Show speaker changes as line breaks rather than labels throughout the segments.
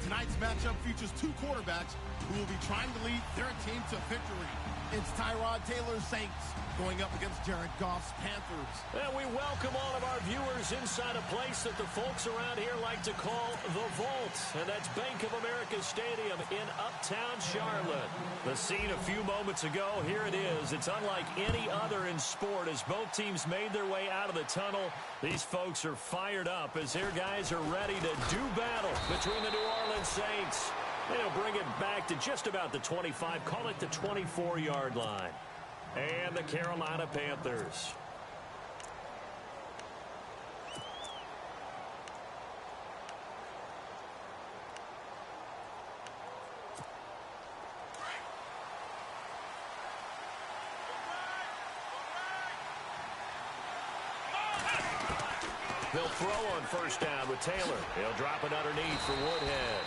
Tonight's matchup features two quarterbacks who will be trying to lead their team to victory. It's Tyrod Taylor's Saints going up against Jared Goff's Panthers.
And we welcome all of our viewers inside a place that the folks around here like to call the Vault. And that's Bank of America Stadium in Uptown Charlotte. The scene a few moments ago, here it is. It's unlike any other in sport as both teams made their way out of the tunnel. These folks are fired up as their guys are ready to do battle between the New Orleans Saints. They'll bring it back to just about the 25, call it the 24-yard line. And the Carolina Panthers. They'll throw on first down with Taylor. He'll drop it underneath for Woodhead.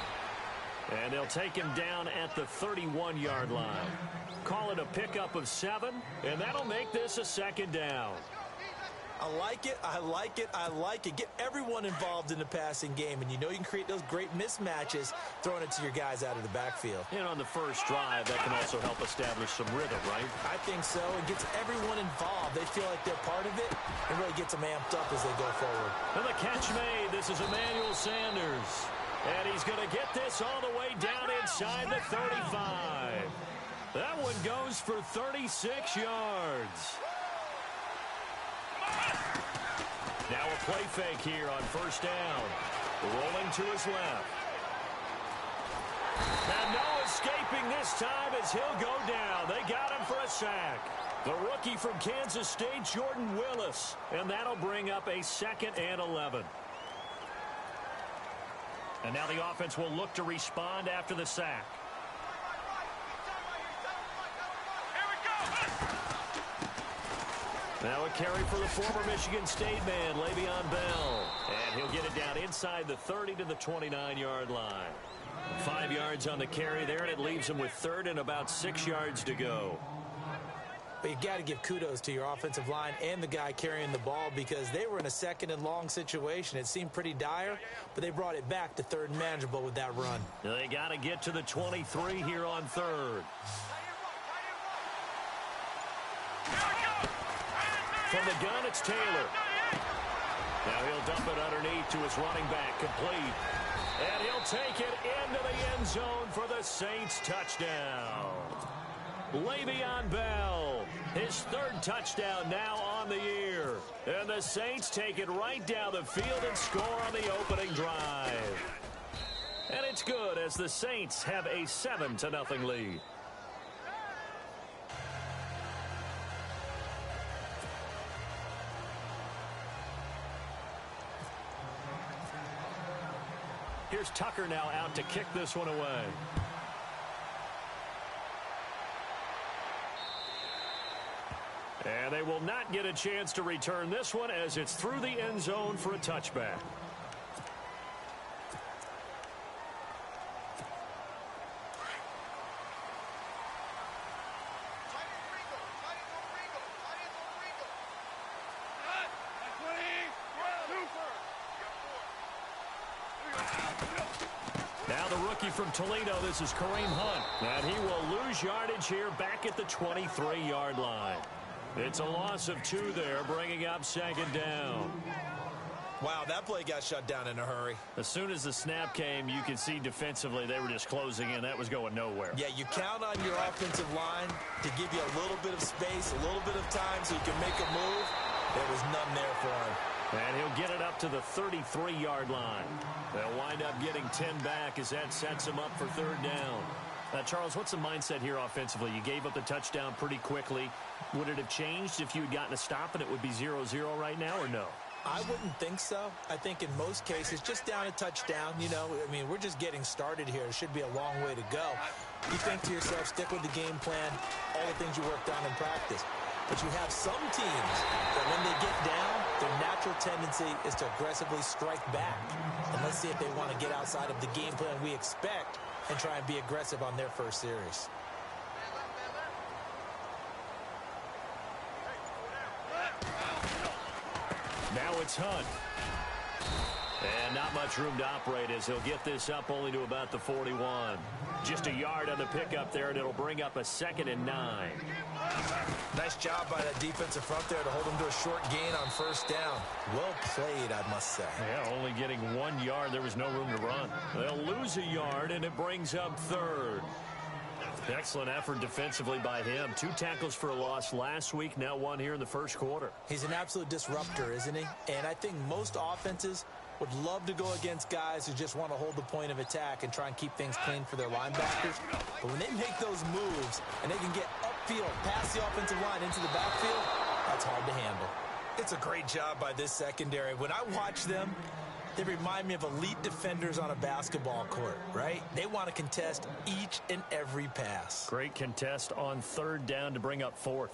And they'll take him down at the 31-yard line. Call it a pickup of 7, and that'll make this a second down.
I like it, I like it, I like it. Get everyone involved in the passing game, and you know you can create those great mismatches throwing it to your guys out of the backfield.
And on the first drive, that can also help establish some rhythm, right?
I think so. It gets everyone involved. They feel like they're part of it, and really gets them amped up as they go forward.
And the catch made. This is Emmanuel Sanders. And he's going to get this all the way down inside the 35. That one goes for 36 yards. Now a play fake here on first down. Rolling to his left. And no escaping this time as he'll go down. They got him for a sack. The rookie from Kansas State, Jordan Willis. And that'll bring up a 2nd and 11. And now the offense will look to respond after the sack. Now a carry for the former Michigan State man, Le'Veon Bell. And he'll get it down inside the 30 to the 29-yard line. 5 yards on the carry there, and it leaves him with 3rd and about 6 yards to go.
But you got to give kudos to your offensive line and the guy carrying the ball because they were in a 2nd and long situation. It seemed pretty dire, but they brought it back to 3rd and manageable with that run.
They got to get to the 23 here on 3rd. From the gun, it's Taylor. Now he'll dump it underneath to his running back, complete. And he'll take it into the end zone for the Saints touchdown. Le'Veon Bell, his 3rd touchdown now on the year. And the Saints take it right down the field and score on the opening drive. And it's good as the Saints have a 7-0 lead. Here's Tucker now out to kick this one away. And they will not get a chance to return this one as it's through the end zone for a touchback. Now the rookie from Toledo, this is Kareem Hunt. And he will lose yardage here back at the 23-yard line. It's a loss of 2 there, bringing up 2nd down.
Wow, that play got shut down in a hurry.
As soon as the snap came, you could see defensively they were just closing in. That was going nowhere.
Yeah, you count on your offensive line to give you a little bit of space, a little bit of time so you can make a move. There was none there for him.
And he'll get it up to the 33-yard line. They'll wind up getting 10 back as that sets him up for 3rd down. Charles, what's the mindset here offensively? You gave up the touchdown pretty quickly. Would it have changed if you had gotten a stop and it would be 0-0 right now, or no?
I wouldn't think so. I think in most cases, just down a touchdown, you know, I mean, we're just getting started here. It should be a long way to go. You think to yourself, stick with the game plan, all the things you worked on in practice. But you have some teams that when they get down, their natural tendency is to aggressively strike back. And let's see if they want to get outside of the game plan we expect and try and be aggressive on their first series.
Now it's Hunt. And not much room to operate as he'll get this up only to about the 41. Just a yard on the pickup there, and it'll bring up a 2nd and 9.
Nice job by that defensive front there to hold him to a short gain on 1st down. Well played, I must say.
Yeah, only getting 1 yard. There was no room to run. They'll lose a yard, and it brings up 3rd. Excellent effort defensively by him. 2 tackles for a loss last week, now 1 here in the 1st quarter. He's an absolute disruptor, isn't he? And I think most offenses would love to go against guys who just want to hold the point of attack and try and keep things clean for their linebackers. But when they make those moves and they can get upfield, past the offensive line into the backfield, that's hard to handle. It's a great job by this secondary. When I watch them, they remind me of elite defenders on a basketball court, right? They want to contest each and every pass. Great contest on 3rd down to bring up 4th.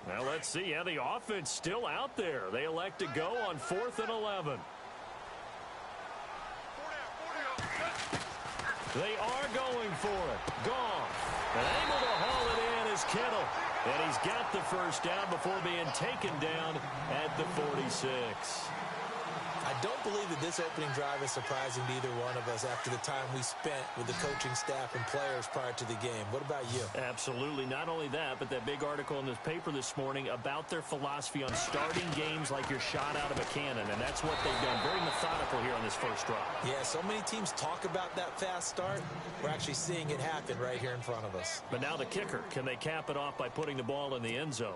Now let's see. Yeah, the offense still out there. They elect to go on 4th and 11. They are going for it. Goff, and able to haul it in is Kittle. And he's got the 1st down before being taken down at the 46. I don't believe that this opening drive is surprising to either one of us after the time we spent with the coaching staff and players prior to the game. What about you? Absolutely. Not only that, but that big article in the paper this morning about their philosophy on starting games like you're shot out of a cannon, and that's what they've done. Very methodical here on this 1st drive. Yeah, so many teams talk about that fast start. We're actually seeing it happen right here in front of us. But now the kicker. Can they cap it off by putting the ball in the end zone?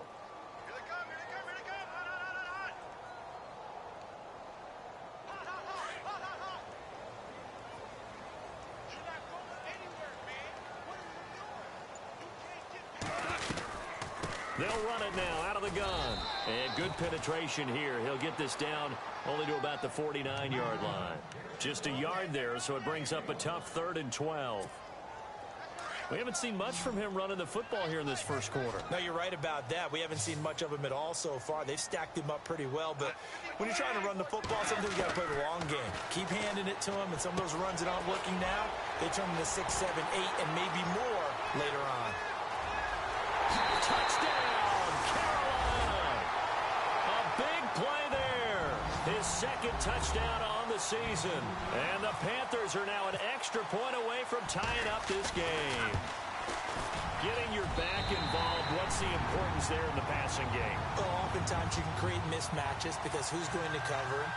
They'll run it now out of the gun. And good penetration here. He'll get this down only to about the 49-yard line. Just a yard there, so it brings up a tough 3rd and 12. We haven't seen much from him running the football here in this 1st quarter. No, you're right about that. We haven't seen much of him at all so far. They've stacked him up pretty well, but when you're trying to run the football, sometimes you got to play the long game. Keep handing it to him, and some of those runs that aren't working now, they turn into 6, 7, 8, and maybe more later on. Touchdown, Carolina! A big play there. His 2nd touchdown on the season. And the Panthers are now an extra point away from tying up this game. Getting your back involved, what's the importance there in the passing game? Well, oftentimes you can create mismatches because who's going to cover him?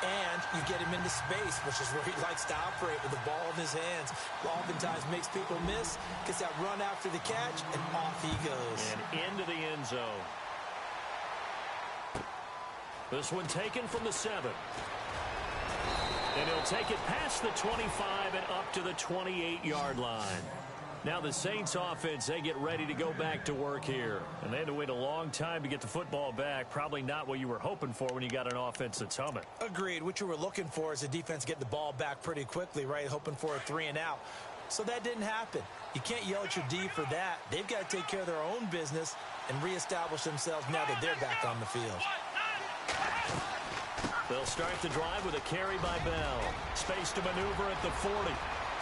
And you get him into space, which is where he likes to operate with the ball in his hands. Oftentimes makes people miss, gets that run after the catch, and off he goes. And into the end zone. This one taken from the 7. And he'll take it past the 25 and up to the 28-yard line. Now the Saints offense, they get ready to go back to work here. And they had to wait a long time to get the football back. Probably not what you were hoping for when you got an offense that's humming. Agreed. What you were looking for is the defense get the ball back pretty quickly, right? Hoping for a 3 and out. So that didn't happen. You can't yell at your D for that. They've got to take care of their own business and reestablish themselves now that they're back on the field. They'll start the drive with a carry by Bell. Space to maneuver at the 40.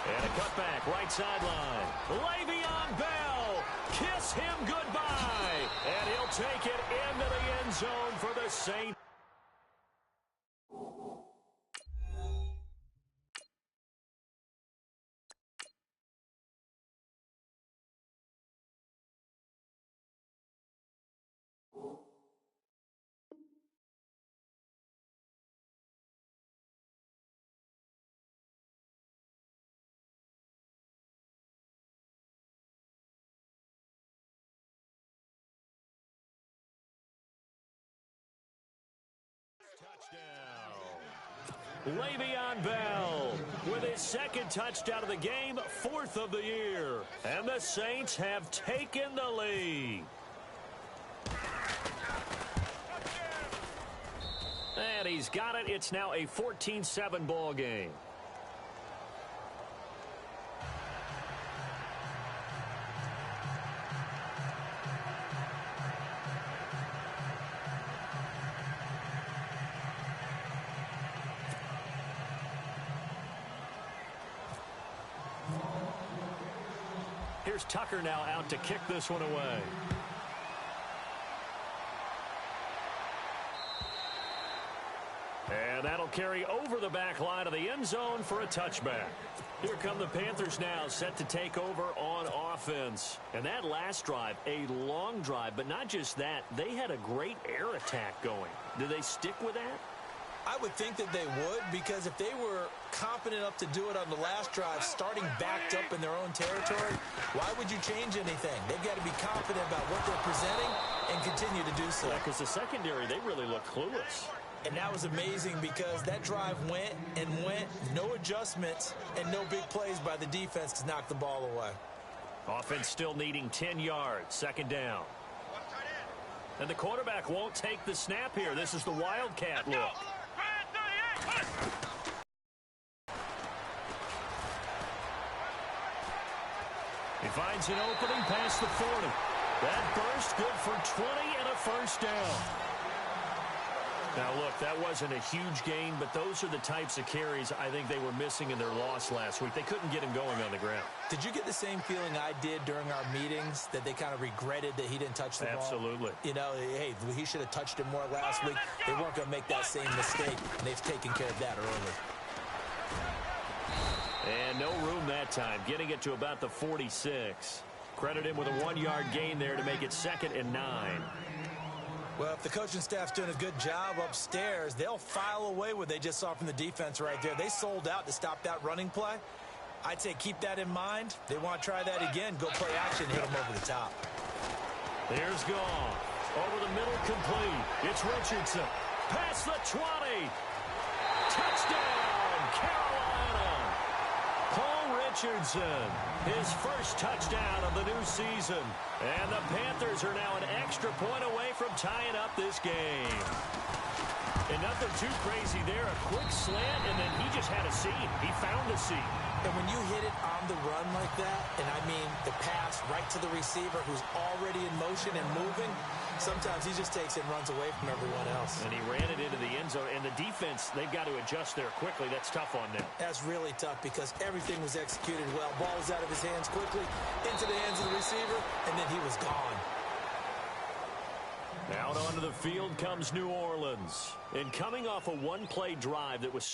And a cutback, right sideline. Le'Veon Bell, kiss him goodbye. And he'll take it into the end zone for the Saints. Le'Veon Bell with his 2nd touchdown of the game, 4th of the year. And the Saints have taken the lead. And he's got it. It's now a 14-7 ball game. Here's Tucker now out to kick this one away. And that'll carry over the back line of the end zone for a touchback. Here come the Panthers now, set to take over on offense. And that last drive, a long drive, but not just that. They had a great air attack going. Do they stick with that?
I would think that they would, because if they were confident enough to do it on the last drive, starting backed up in their own territory, why would you change anything? They've got to be confident about what they're presenting and continue to do so.
Yeah, because the secondary, they really look clueless.
And that was amazing because that drive went and went, no adjustments, and no big plays by the defense to knock the ball away.
Offense still needing 10 yards, second down. And the quarterback won't take the snap here. This is the Wildcat look. He finds an opening past the 40. That burst good for 20 and a first down. Now, look, that wasn't a huge gain, but those are the types of carries I think they were missing in their loss last week. They couldn't get him going on the ground.
Did you get the same feeling I did during our meetings, that they kind of regretted that he didn't touch the ball?
Absolutely.
You know, hey, he should have touched it more last week. They weren't going to make that same mistake, and they've taken care of that early.
And no room that time, getting it to about the 46. Credit him with a 1-yard gain there to make it 2nd and 9.
Well, if the coaching staff's doing a good job upstairs, they'll file away what they just saw from the defense right there. They sold out to stop that running play. I'd say keep that in mind. They want to try that again. Go play action, hit them over the top.
Here's Goff. Over the middle, complete. It's Richardson. Past the 20. Touchdown, Carolina. Paul Richardson, his first touchdown of the new season. And the Panthers are now an extra point away from tying up this game. And nothing too crazy there. A quick slant, and then he just had a seam. He found a seam.
And when you hit it on the run like that, and I mean the pass right to the receiver who's already in motion and moving, sometimes he just takes it and runs away from everyone else.
And he ran it into the end zone. And the defense, they've got to adjust there quickly. That's tough on them.
That's really tough because everything was executed well. Ball was out of his hands quickly, into the hands of the receiver, and then he was gone.
Out onto the field comes New Orleans. And coming off a one-play drive that was...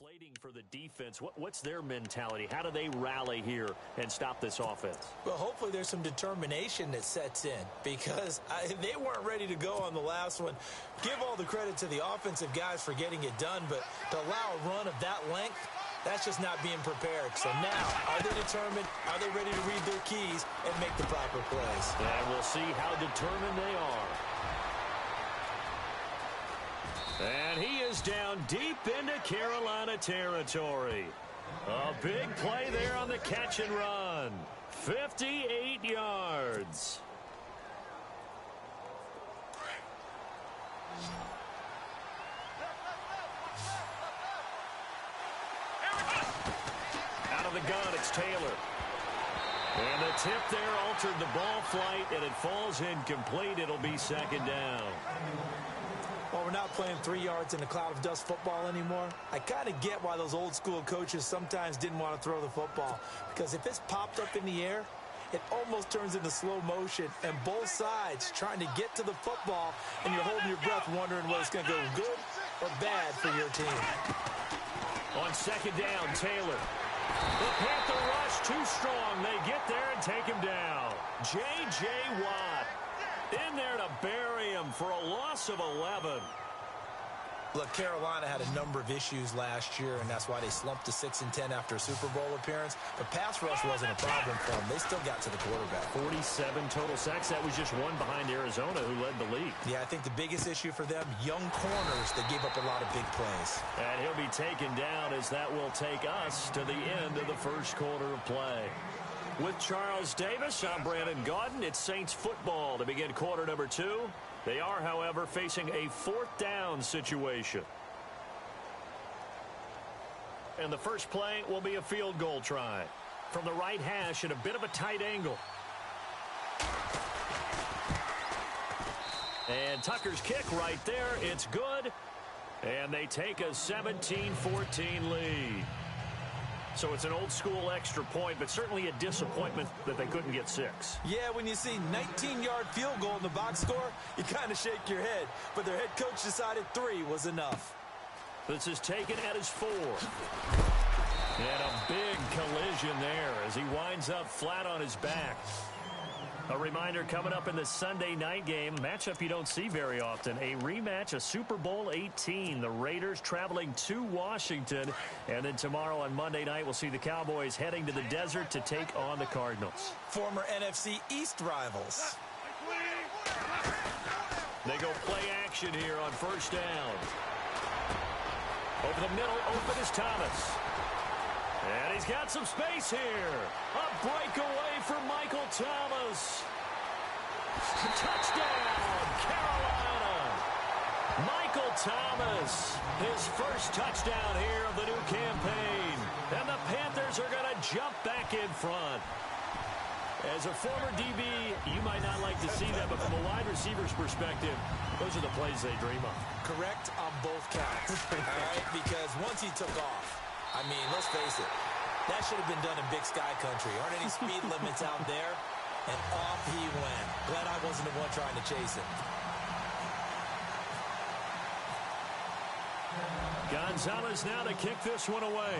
deflating for the defense. What's their mentality? How do they rally here and stop this offense?
Well, hopefully there's some determination that sets in because they weren't ready to go on the last one. Give all the credit to the offensive guys for getting it done, but to allow a run of that length, that's just not being prepared. So now, are they determined? Are they ready to read their keys and make the proper plays?
And we'll see how determined they are. And he is down deep into Carolina territory. A big play there on the catch and run. 58 yards. Out of the gun, it's Taylor. And the tip there altered the ball flight, and it falls incomplete. It'll be second down.
Well, we're not playing 3 yards in a cloud of dust football anymore. I kind of get why those old school coaches sometimes didn't want to throw the football. Because if it's popped up in the air, it almost turns into slow motion. And both sides trying to get to the football, and you're holding your breath wondering whether it's going to go good or bad for your team.
On second down, Taylor. The Panther rush too strong. They get there and take him down. J.J. Watt in there to bury him for a loss of 11.
Look, Carolina had a number of issues last year, and that's why they slumped to 6-10 after a Super Bowl appearance. But pass rush wasn't a problem for them. They still got to the quarterback.
47 total sacks. That was just one behind Arizona, who led the league.
Yeah, I think the biggest issue for them, young corners that gave up a lot of big plays.
And he'll be taken down as that will take us to the end of the first quarter of play. With Charles Davis, I'm Brandon Gaudin. It's Saints football to begin quarter number 2. They are, however, facing a 4th down situation. And the first play will be a field goal try. From the right hash at a bit of a tight angle. And Tucker's kick right there. It's good. And they take a 17-14 lead. So it's an old-school extra point, but certainly a disappointment that they couldn't get 6.
Yeah, when you see 19-yard field goal in the box score, you kind of shake your head. But their head coach decided 3 was enough.
This is taken at his 4. And a big collision there as he winds up flat on his back. A reminder coming up in the Sunday night game, matchup you don't see very often, a rematch of Super Bowl 18. The Raiders traveling to Washington. And then tomorrow on Monday night, we'll see the Cowboys heading to the desert to take on the Cardinals.
Former NFC East rivals.
They go play action here on first down. Over the middle, open is Thomas. And he's got some space here. A breakaway for Michael Thomas. Touchdown, Carolina. Michael Thomas, his first touchdown here of the new campaign. And the Panthers are going to jump back in front. As a former DB, you might not like to see that, but from a wide receiver's perspective, those are the plays they dream of.
Correct on both counts. All right, because once he took off, I mean, let's face it, that should have been done in Big Sky Country. Aren't any speed limits out there? And off he went. Glad I wasn't the one trying to chase him.
Gonzalez now to kick this one away.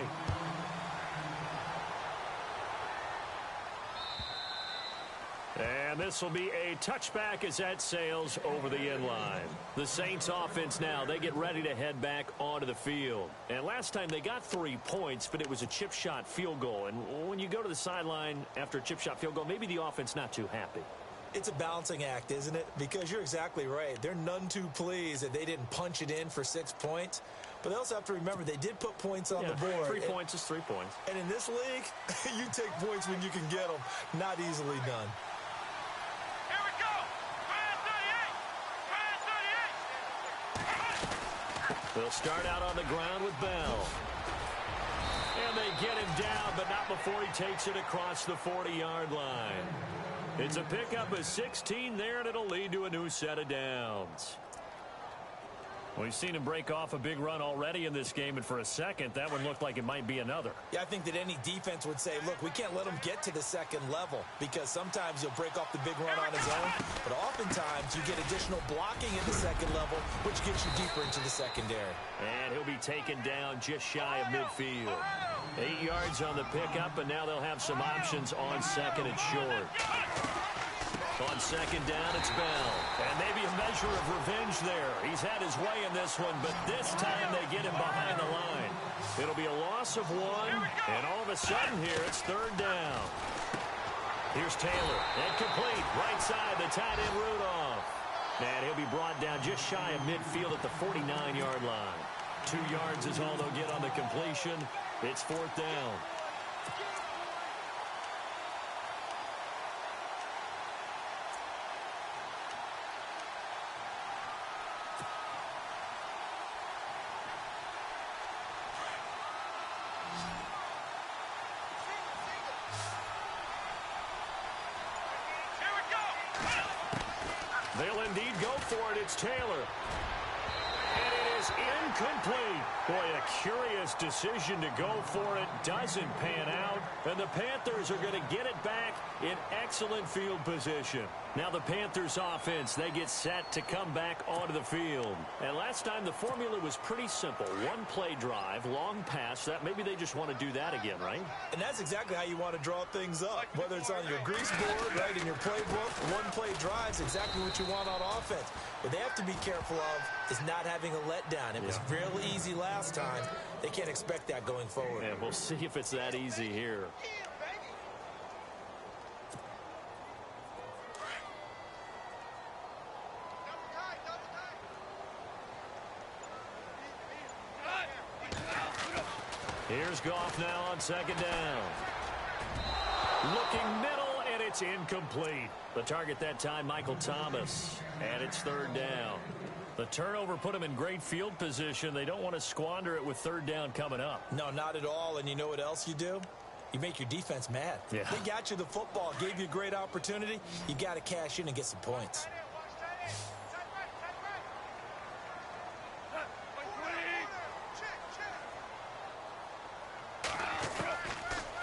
And this will be a touchback as that sails over the end line. The Saints offense now, they get ready to head back onto the field. And last time they got 3 points, but it was a chip shot field goal. And when you go to the sideline after a chip shot field goal, maybe the offense not too happy.
It's a balancing act, isn't it? Because you're exactly right. They're none too pleased that they didn't punch it in for 6 points. But they also have to remember they did put points on the board.
3 points is 3 points.
And in this league, you take points when you can get them. Not easily done.
They'll start out on the ground with Bell. And they get him down, but not before he takes it across the 40-yard line. It's a pickup of 16 there, and it'll lead to a new set of downs. We've seen him break off a big run already in this game, and for a second, that one looked like it might be another.
Yeah, I think that any defense would say, look, we can't let him get to the second level because sometimes he'll break off the big run on his own, but oftentimes you get additional blocking at the second level, which gets you deeper into the secondary.
And he'll be taken down just shy of midfield. 8 yards on the pickup, and now they'll have some options on second and short. On second down, it's Bell. And maybe a measure of revenge there. He's had his way in this one, but this time they get him behind the line. It'll be a loss of 1, and all of a sudden here, it's third down. Here's Taylor. Incomplete. Right side, the tight end Rudolph. And he'll be brought down just shy of midfield at the 49-yard line. 2 yards is all they'll get on the completion. It's fourth down. They'll indeed go for it. It's Taylor. And it is incomplete. Boy, a curious His decision to go for it doesn't pan out, and the Panthers are going to get it back in excellent field position. Now the Panthers offense, they get set to come back onto the field. And last time the formula was pretty simple. One play drive, long pass. That maybe they just want to do that again, right?
And that's exactly how you want to draw things up. Whether it's on your grease board, right, in your playbook, one play drive is exactly what you want on offense. What they have to be careful of is not having a letdown. It was real easy last time. They can't expect that going forward.
And we'll see if it's that easy here. Here's Goff now on second down. Looking middle, and it's incomplete. The target that time, Michael Thomas. And it's third down. The turnover put them in great field position. They don't want to squander it with third down coming up.
No, not at all. And you know what else you do? You make your defense mad.
Yeah.
They got you the football, gave you a great opportunity. You got to cash in and get some points.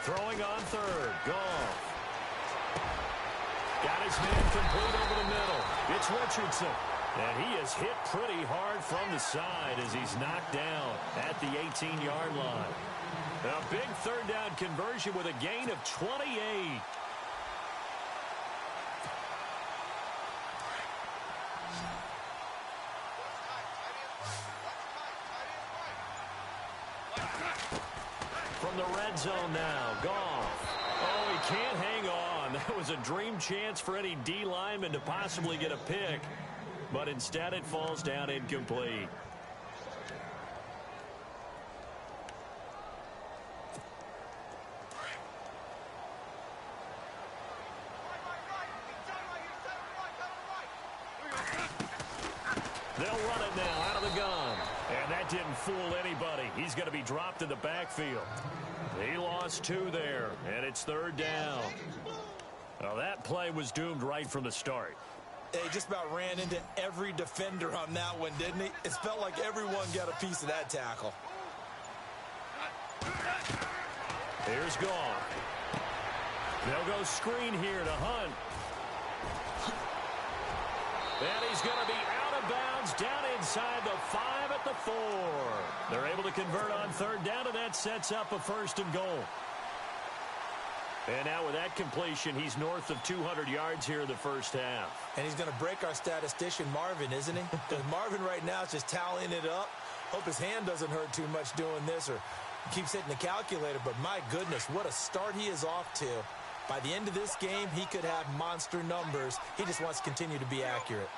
Throwing on third. Goff. Got his man complete over the middle. It's Richardson. And he is hit pretty hard from the side as he's knocked down at the 18-yard line. A big third down conversion with a gain of 28. From the red zone now, Goff. Oh, he can't hang on. That was a dream chance for any D lineman to possibly get a pick. But instead it falls down incomplete. They'll run it now out of the gun. And that didn't fool anybody. He's going to be dropped in the backfield. He lost two there, and it's third down. Well, that play was doomed right from the start.
He just about ran into every defender on that one, didn't he? It felt like everyone got a piece of that tackle.
Here's Goff. They'll go screen here to Hunt. And he's going to be out of bounds down inside the 5 at the 4. They're able to convert on third down, and that sets up a first and goal. And now with that completion, he's north of 200 yards here in the first half.
And he's going to break our statistician Marvin, isn't he? Because Marvin right now is just tallying it up. Hope his hand doesn't hurt too much doing this or keeps hitting the calculator. But my goodness, what a start he is off to. By the end of this game, he could have monster numbers. He just wants to continue to be accurate.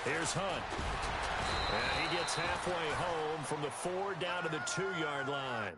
Here's Hunt. And he gets halfway home from the 4 down to the 2-yard line.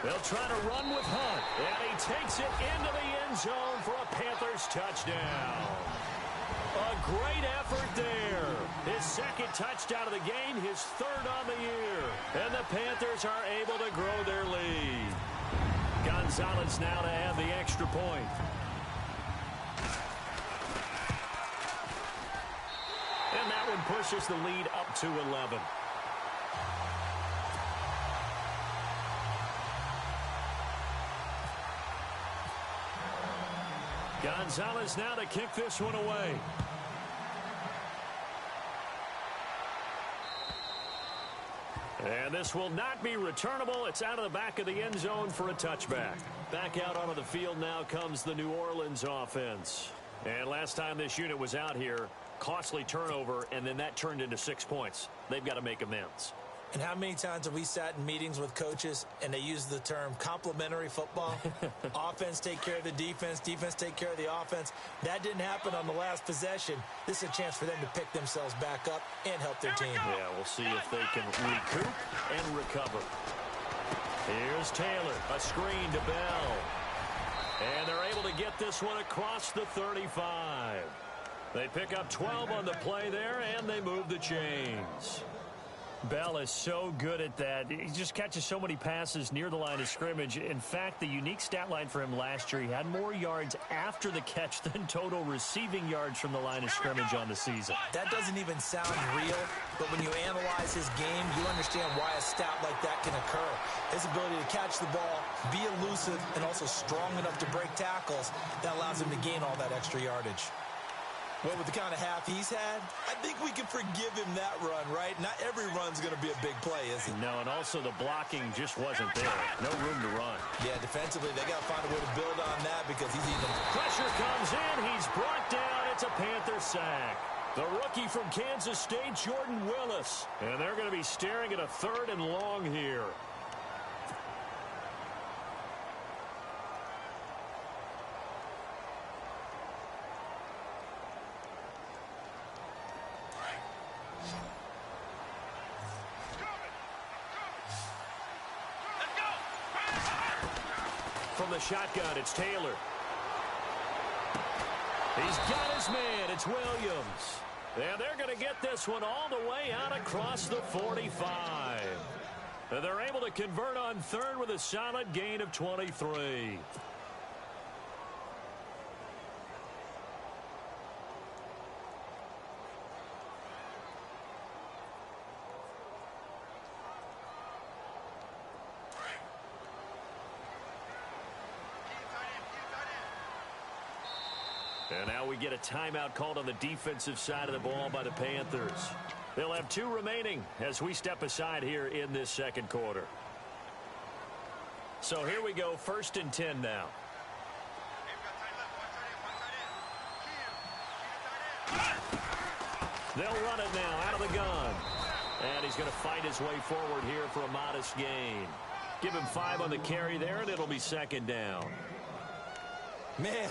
They'll try to run with Hunt, and he takes it into the end zone for a Panthers touchdown. A great effort there. His second touchdown of the game, his third on the year. And the Panthers are able to grow their lead. Gonzalez now to add the extra point. And that one pushes the lead up to 11. Gonzalez now to kick this one away. And this will not be returnable. It's out of the back of the end zone for a touchback. Back out onto the field now comes the New Orleans offense. And last time this unit was out here, costly turnover, and then that turned into 6 points. They've got to make amends.
And how many times have we sat in meetings with coaches and they use the term complementary football? Offense take care of the defense, defense take care of the offense. That didn't happen on the last possession. This is a chance for them to pick themselves back up and help their team.
Yeah, we'll see if they can recoup and recover. Here's Taylor, a screen to Bell. And they're able to get this one across the 35. They pick up 12 on the play there, and they move the chains. Bell is so good at that. He just catches so many passes near the line of scrimmage. In fact, the unique stat line for him last year, he had more yards after the catch than total receiving yards from the line of scrimmage on the season.
That doesn't even sound real, but when you analyze his game, you understand why a stat like that can occur. His ability to catch the ball, be elusive, and also strong enough to break tackles, that allows him to gain all that extra yardage. Well, with the kind of half he's had, I think we can forgive him that run, right? Not every run's going to be a big play, is it?
No, and also the blocking just wasn't there. No room to run.
Yeah, defensively, they got to find a way to build on that because he's even...
Pressure comes in. He's brought down. It's a Panther sack. The rookie from Kansas State, Jordan Willis. And they're going to be staring at a 3rd and long here. From the shotgun, it's Taylor. He's got his man. It's Williams. And they're going to get this one all the way out across the 45. And they're able to convert on 3rd with a solid gain of 23. And now we get a timeout called on the defensive side of the ball by the Panthers. They'll have 2 remaining as we step aside here in this 2nd quarter. So here we go, 1st and 10 now. They'll run it now out of the gun. And he's going to fight his way forward here for a modest gain. Give him 5 on the carry there, and it'll be 2nd down.
Man,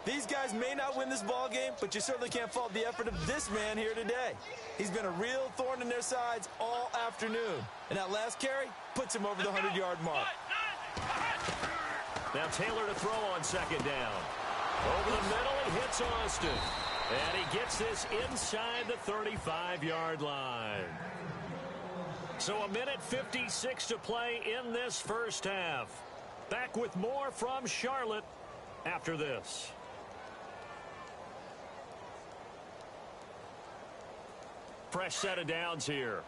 these guys may not win this ball game, but you certainly can't fault the effort of this man here today. He's been a real thorn in their sides all afternoon. And that last carry puts him over the 100-yard mark.
Now Taylor to throw on 2nd down. Over the middle, he hits Austin. And he gets this inside the 35-yard line. So 1:56 to play in this first half. Back with more from Charlotte after this. Fresh set of downs here.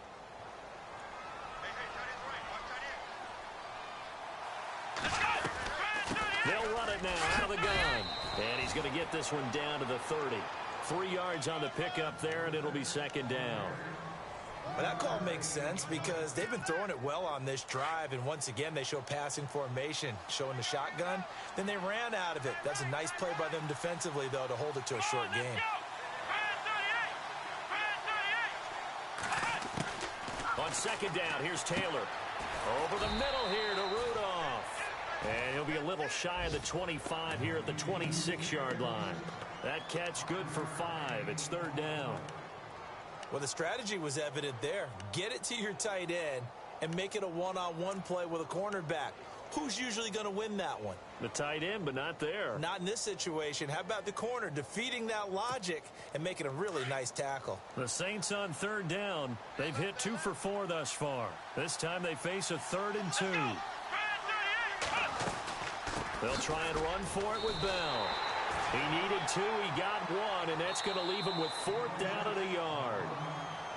They'll run it now out of the gun. And he's going to get this one down to the 30. 3 yards on the pickup there, and it'll be 2nd down.
Well, that call makes sense because they've been throwing it well on this drive, and once again they show passing formation, showing the shotgun. Then they ran out of it. That's a nice play by them defensively, though, to hold it to a short game.
On 2nd down, here's Taylor. Over the middle here to Rudolph. And he'll be a little shy of the 25 here at the 26-yard line. That catch good for 5. It's 3rd down.
Well, the strategy was evident there. Get it to your tight end and make it a one-on-one play with a cornerback. Who's usually going to win that one?
The tight end, but not there.
Not in this situation. How about the corner defeating that logic and making a really nice tackle?
The Saints on 3rd down. They've hit 2 for 4 thus far. This time they face a 3rd and 2. They'll try and run for it with Bell. He needed 2, he got 1, and that's going to leave him with 4th down at a yard.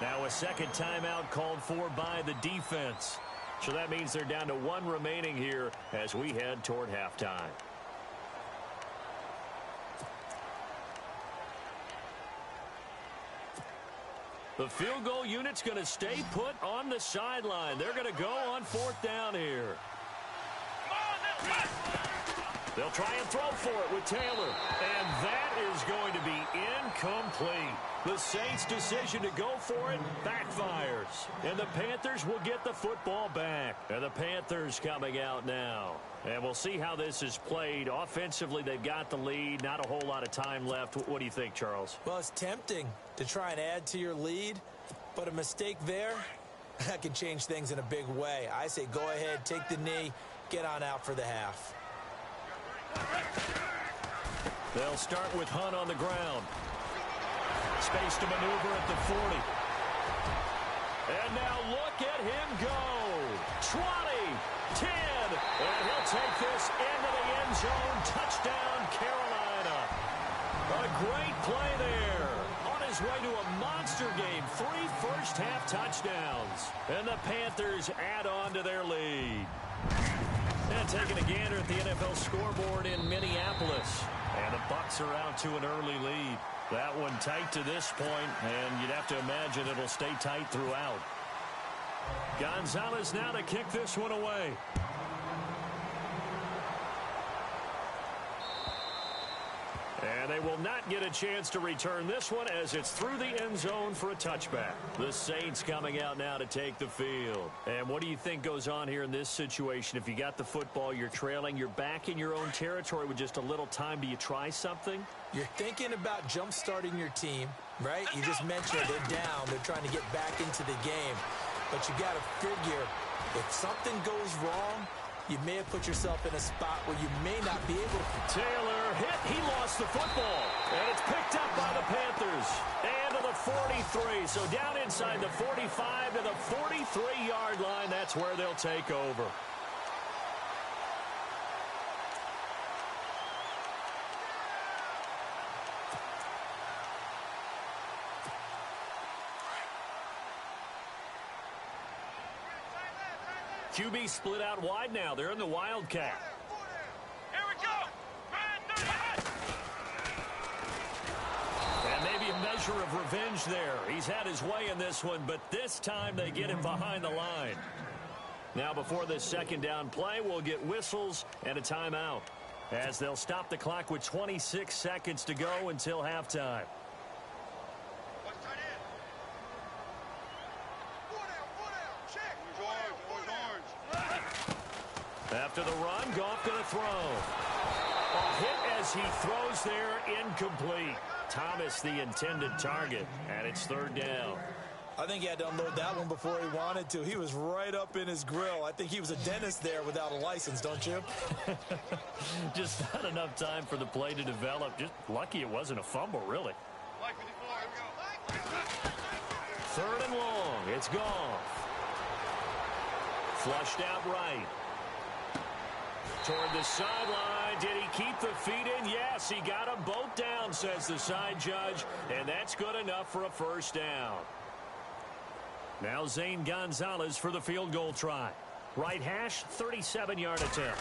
Now a 2nd timeout called for by the defense. So that means they're down to 1 remaining here as we head toward halftime. The field goal unit's going to stay put on the sideline. They're going to go on 4th down here. They'll try and throw for it with Taylor. And that is going to be incomplete. The Saints' decision to go for it backfires. And the Panthers will get the football back. And the Panthers coming out now. And we'll see how this is played. Offensively, they've got the lead. Not a whole lot of time left. What do you think, Charles?
Well, it's tempting to try and add to your lead. But a mistake there, that can change things in a big way. I say go ahead, take the knee, get on out for the half.
They'll start with Hunt on the ground. Space to maneuver at the 40. And now look at him go. 20, 10, and he'll take this into the end zone. Touchdown, Carolina. A great play there. On his way to a monster game. 3 first-half touchdowns. And the Panthers add on to their lead. And taking a gander at the NFL scoreboard in Minneapolis. And the Bucs are out to an early lead. That one tight to this point, and you'd have to imagine it'll stay tight throughout. Gonzalez now to kick this one away. And they will not get a chance to return this one as it's through the end zone for a touchback. The Saints coming out now to take the field. And what do you think goes on here in this situation? If you got the football, you're trailing, you're back in your own territory with just a little time. Do you try something?
You're thinking about jump-starting your team, right? You just mentioned they're down. They're trying to get back into the game. But you got to figure if something goes wrong, you may have put yourself in a spot where you may not be able to.
Taylor hit. He lost the football. And it's picked up by the Panthers. And to the 43. So down inside the 45 to the 43-yard line. That's where they'll take over. QB split out wide now. They're in the Wildcat.
Here we go.
And maybe a measure of revenge there. He's had his way in this one, but this time they get him behind the line. Now before this second down play, we'll get whistles and a timeout as they'll stop the clock with 26 seconds to go until halftime. After the run, Goff going to throw. A hit as he throws there, incomplete. Thomas the intended target, and it's 3rd down.
I think he had to unload that one before he wanted to. He was right up in his grill. I think he was a dentist there without a license, don't you?
Just not enough time for the play to develop. Just lucky it wasn't a fumble, really. 3rd and long. It's Goff. Flushed out right. Toward the sideline. Did he keep the feet in? Yes, he got them both down, says the side judge. And that's good enough for a 1st down. Now Zane Gonzalez for the field goal try. Right hash, 37-yard attempt.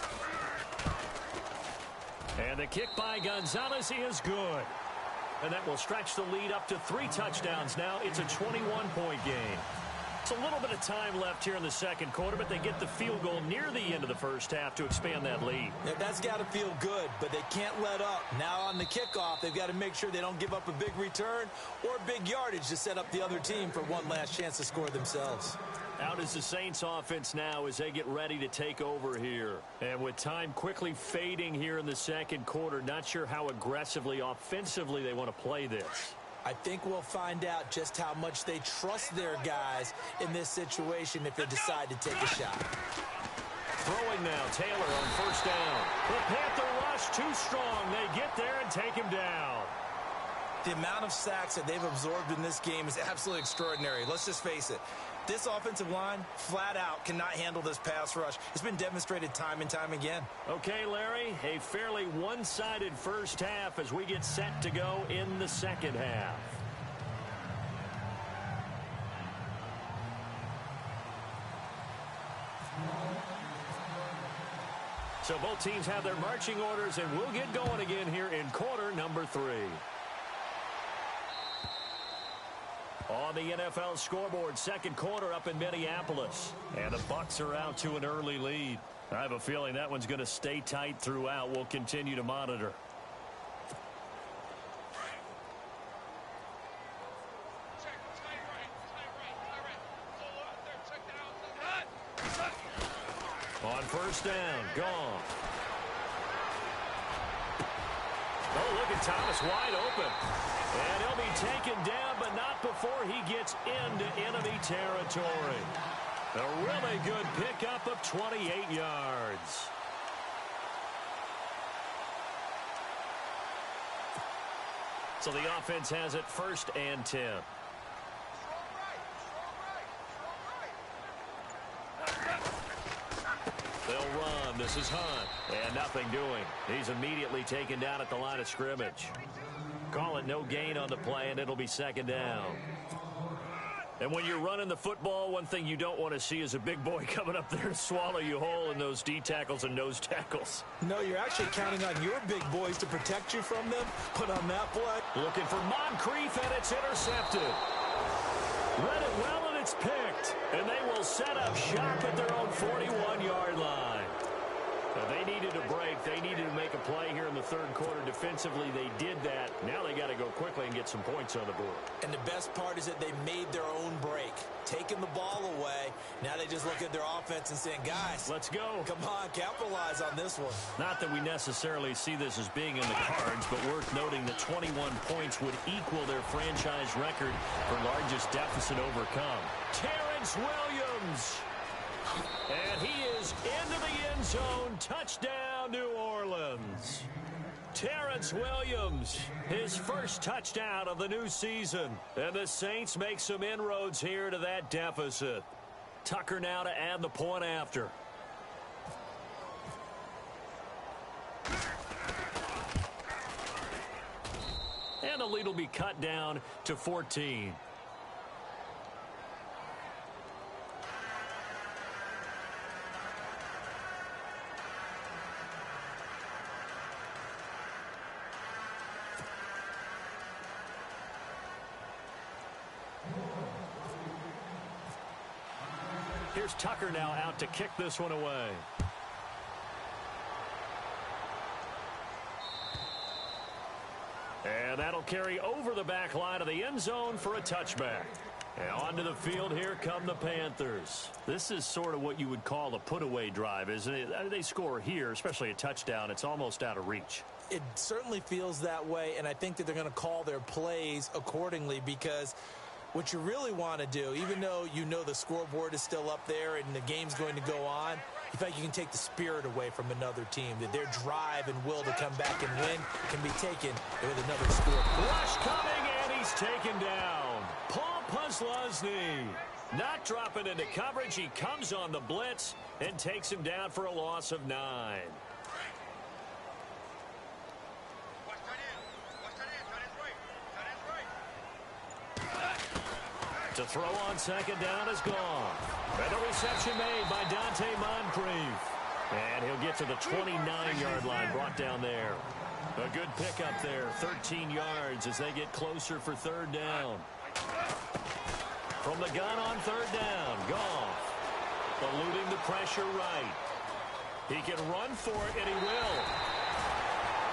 And the kick by Gonzalez is good. And that will stretch the lead up to 3 touchdowns now. It's a 21-point game. It's a little bit of time left here in the second quarter, but they get the field goal near the end of the first half to expand that lead.
Yeah, that's got to feel good, but they can't let up. Now on the kickoff, they've got to make sure they don't give up a big return or big yardage to set up the other team for one last chance to score themselves.
Out is the Saints offense now as they get ready to take over here. And with time quickly fading here in the second quarter, not sure how aggressively, offensively they want to play this.
I think we'll find out just how much they trust their guys in this situation if they decide to take a shot.
Throwing now, Taylor on 1st down. The Panther rush too strong. They get there and take him down.
The amount of sacks that they've absorbed in this game is absolutely extraordinary. Let's just face it. This offensive line, flat out, cannot handle this pass rush. It's been demonstrated time and time again.
Okay, Larry, a fairly one-sided first half as we get set to go in the second half. So both teams have their marching orders, and we'll get going again here in quarter number 3. On the NFL scoreboard, second quarter up in Minneapolis. And the Bucs are out to an early lead. I have a feeling that one's going to stay tight throughout. We'll continue to monitor. On first down, gone. Oh, look at Thomas wide open. And he'll be taken down, but not before he gets into enemy territory. A really good pickup of 28 yards. So the offense has it first and 10. They'll run. This is Hunt. And nothing doing. He's immediately taken down at the line of scrimmage. Call it no gain on the play, and it'll be second down. And when you're running the football, one thing you don't want to see is a big boy coming up there and swallow you whole in those D tackles and nose tackles.
No, you're actually counting on your big boys to protect you from them. But on that play,
looking for Moncrief, and it's intercepted. Read it well, and it's picked. And they will set up shop at their own 41-yard line. Now, they needed a break. They needed to make a play here in the third quarter. Defensively, they did that. Now they got to go quickly and get some points on the board.
And the best part is that they made their own break. Taking the ball away. Now they just look at their offense and saying, guys,
let's go.
Come on, capitalize on this one.
Not that we necessarily see this as being in the cards, but worth noting that 21 points would equal their franchise record for largest deficit overcome. Terrence Williams. And he is into the end zone. Touchdown, New Orleans. Terrence Williams, his first touchdown of the new season. And the Saints make some inroads here to that deficit. Tucker now to add the point after. And the lead will be cut down to 14. Here's Tucker now out to kick this one away. And that'll carry over the back line of the end zone for a touchback. And onto the field, here come the Panthers. This is sort of what you would call a put-away drive, isn't it? They score here, especially a touchdown. It's almost out of reach.
It certainly feels that way, and I think that they're going to call their plays accordingly because what you really want to do, even though you know the scoreboard is still up there and the game's going to go on, you think you can take the spirit away from another team, that their drive and will to come back and win can be taken with another score.
Rush coming, and he's taken down. Paul Posluszny not dropping into coverage. He comes on the blitz and takes him down for a loss of 9. To throw on second down is gone. And a reception made by Dante Moncrief. And he'll get to the 29-yard line, brought down there. A good pickup there, 13 yards as they get closer for third down. From the gun on third down, Goff eluding the pressure right. He can run for it, and he will.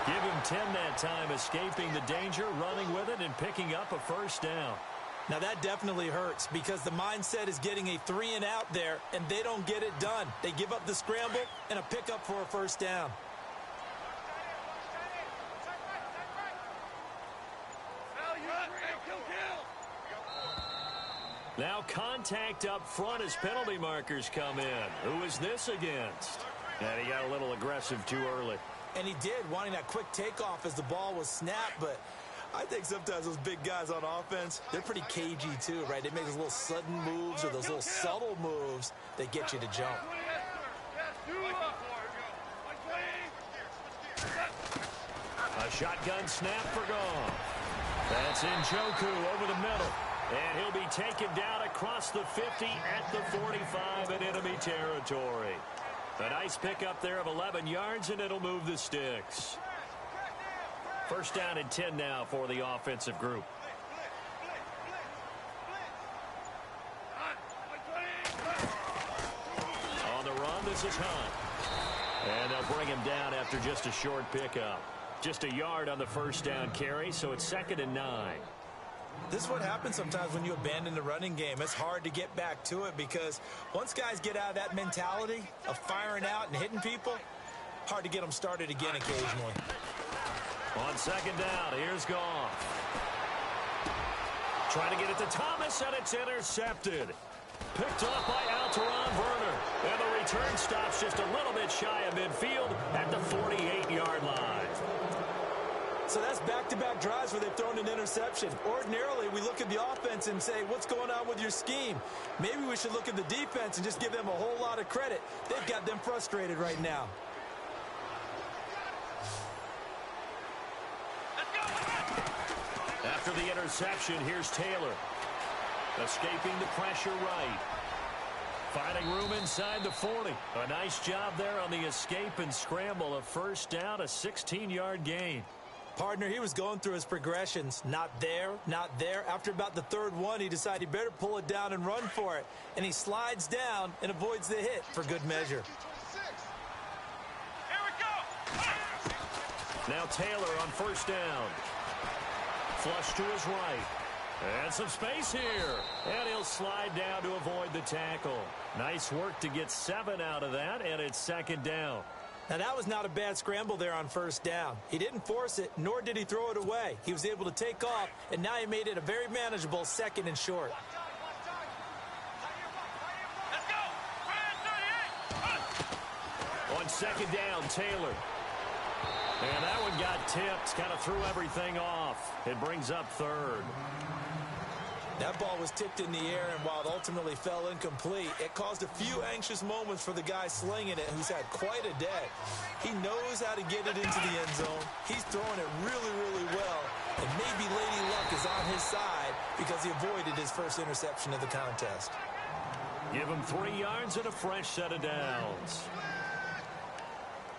Give him 10 that time, escaping the danger, running with it, and picking up a first down.
Now that definitely hurts because the mindset is getting a 3-and-out there, and they don't get it done. They give up the scramble and a pickup for a first down.
Now contact up front as penalty markers come in. Who is this against? And he got a little aggressive too early.
And he did, wanting that quick takeoff as the ball was snapped, but I think sometimes those big guys on offense, they're pretty cagey too, right? They make those little sudden moves or those little subtle moves that get you to jump.
A shotgun snap for Goff. That's Njoku over the middle. And he'll be taken down across the 50 at the 45 in enemy territory. A nice pickup there of 11 yards, and it'll move the sticks. First down and 10 now for the offensive group. This is Hunt. And they'll bring him down after just a short pickup. Just a yard on the first down carry, so it's 2nd and 9.
This is what happens sometimes when you abandon the running game. It's hard to get back to it because once guys get out of that mentality of firing out and hitting people, hard to get them started again occasionally.
On 2nd down, here's Goff. Trying to get it to Thomas, and it's intercepted. Picked off by Alteron Werner. And the return stops just a little bit shy of midfield at the 48-yard line.
So that's back-to-back drives where they've thrown an interception. Ordinarily, we look at the offense and say, what's going on with your scheme? Maybe we should look at the defense and just give them a whole lot of credit. They've got them frustrated right now.
After the interception, here's Taylor. Escaping the pressure right. Finding room inside the 40. A nice job there on the escape and scramble. A first down, a 16-yard gain.
Partner, he was going through his progressions. Not there, not there. After about the third one, he decided he better pull it down and run for it. And he slides down and avoids the hit for good measure.
Here we go.
Now Taylor on first down. Flush to his right. And some space here. And he'll slide down to avoid the tackle. Nice work to get 7 out of that, and it's 2nd down.
Now, that was not a bad scramble there on first down. He didn't force it, nor did he throw it away. He was able to take off, and now he made it a very manageable 2nd and short.
Let's go. Man 38.
On 2nd down, Taylor. And that one got tipped, kind of threw everything off. It brings up 3rd.
That ball was tipped in the air, and while it ultimately fell incomplete, it caused a few anxious moments for the guy slinging it, who's had quite a day. He knows how to get it into the end zone. He's throwing it really, really well, and maybe Lady Luck is on his side because he avoided his first interception of the contest.
Give him 3 yards and a fresh set of downs.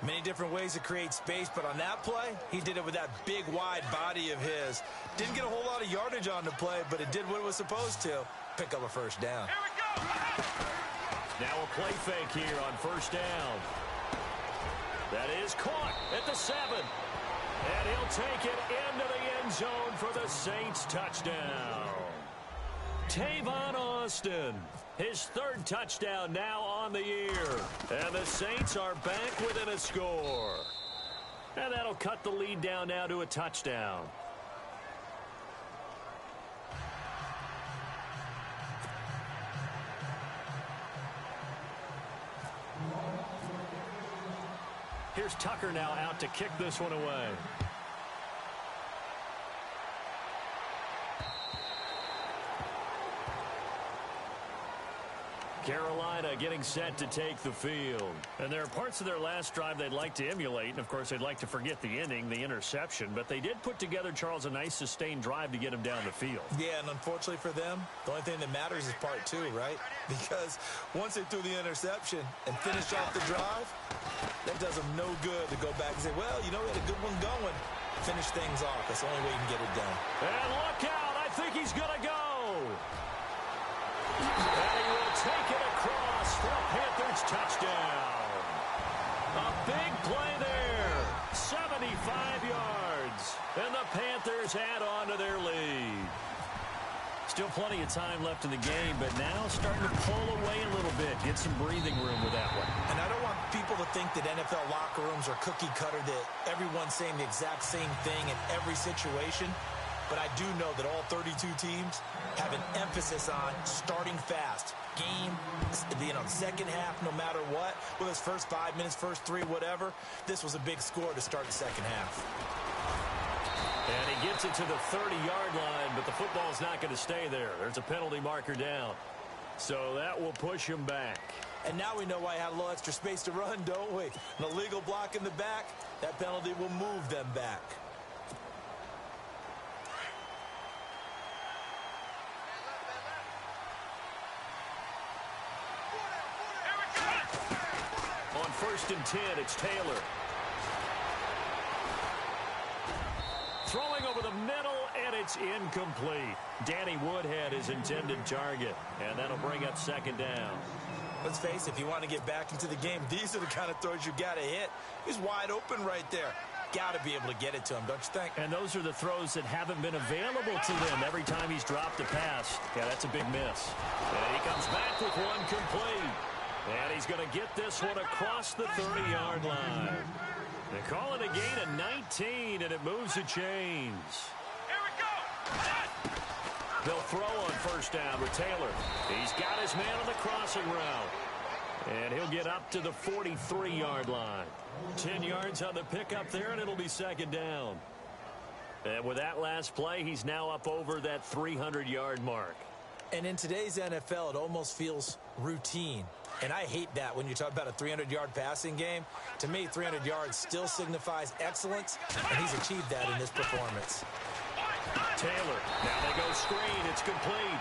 Many different ways to create space, but on that play, he did it with that big, wide body of his. Didn't get a whole lot of yardage on the play, but it did what it was supposed to. Pick up a first down.
Here we go.
Now a play fake here on first down. That is caught at the 7. And he'll take it into the end zone for the Saints touchdown. Tavon Austin, his 3rd touchdown now on the year. And the Saints are back within a score. And that'll cut the lead down now to a touchdown. Here's Tucker now out to kick this one away. Carolina getting set to take the field. And there are parts of their last drive they'd like to emulate. And, of course, they'd like to forget the inning, the interception. But they did put together, Charles, a nice sustained drive to get him down the field.
Yeah, and unfortunately for them, the only thing that matters is part 2, right? Because once they threw the interception and finished off the drive, that does them no good to go back and say, well, you know, we had a good one going. Finish things off. That's the only way you can get it done.
And look out. I think he's going to go. And he will take it across for a Panthers touchdown. A big play there. 75 yards. And the Panthers add on to their lead. Still plenty of time left in the game, but now starting to pull away a little bit. Get some breathing room with that one.
And I don't want people to think that NFL locker rooms are cookie cutter, that everyone's saying the exact same thing in every situation. But I do know that all 32 teams have an emphasis on starting fast. Game, second half, no matter what. Whether it's first 5 minutes, first 3, whatever. This was a big score to start the second half.
And he gets it to the 30-yard line, but the football's not going to stay there. There's a penalty marker down. So that will push him back.
And now we know why he had a little extra space to run, don't we? An illegal block in the back, that penalty will move them back.
On 1st and 10, it's Taylor. Throwing over the middle, and it's incomplete. Danny Woodhead is intended target, and that'll bring up 2nd down.
Let's face it, if you want to get back into the game, these are the kind of throws you got to hit. He's wide open right there. Got to be able to get it to him, don't you think?
And those are the throws that haven't been available to them every time he's dropped a pass. Yeah, that's a big miss. And he comes back with one complete. And he's going to get this one across the 30-yard line. They call it a gain of 19, and it moves the chains.
Here we go.
They'll throw on first down with Taylor. He's got his man on the crossing route. And he'll get up to the 43-yard line. 10 yards on the pickup there, and it'll be second down. And with that last play, he's now up over that 300-yard mark.
And in today's NFL, it almost feels routine. And I hate that when you talk about a 300-yard passing game. To me, 300 yards still signifies excellence, and he's achieved that in this performance.
Taylor, now they go screen. It's complete.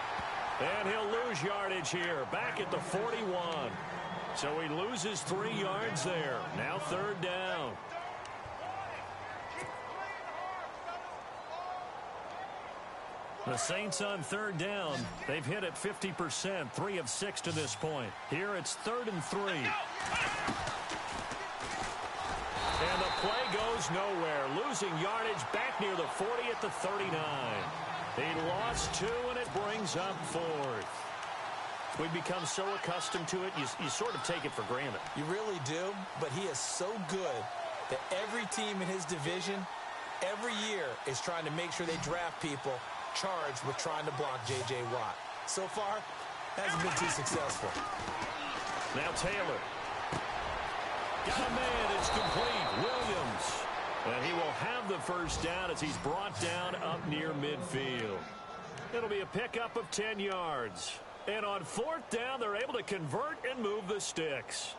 And he'll lose yardage here, back at the 41. So he loses 3 yards there. Now third down. The Saints on third down. They've hit it 50%, 3 of 6 to this point. Here it's 3rd and 3. And the play goes nowhere. Losing yardage back near the 40 at the 39. He lost 2, and it brings up 4th. We've become so accustomed to it, you sort of take it for granted.
You really do, but he is so good that every team in his division, every year, is trying to make sure they draft people charged with trying to block J.J. Watt. So far, hasn't been too successful.
Now Taylor. Got a man, it's complete. Williams. And he will have the first down as he's brought down up near midfield. It'll be a pickup of 10 yards. And on 4th down, they're able to convert and move the sticks.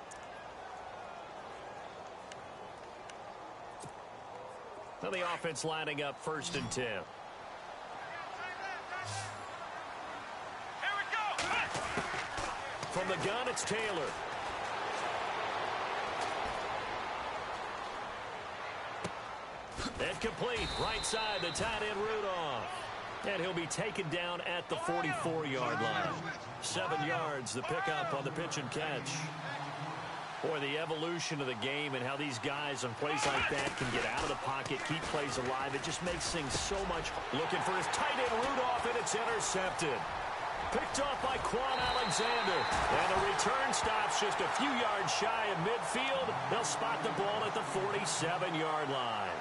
Now the offense lining up 1st and 10.
Here we go.
From the gun, it's Taylor. And complete. Right side, the tight end Rudolph. And he'll be taken down at the 44-yard line. 7 yards, the pickup on the pitch and catch. Boy, the evolution of the game and how these guys on plays like that can get out of the pocket, keep plays alive, it just makes things so much. Looking for his tight end Rudolph, and it's intercepted. Picked off by Quan Alexander. And the return stops just a few yards shy of midfield. They'll spot the ball at the 47-yard line.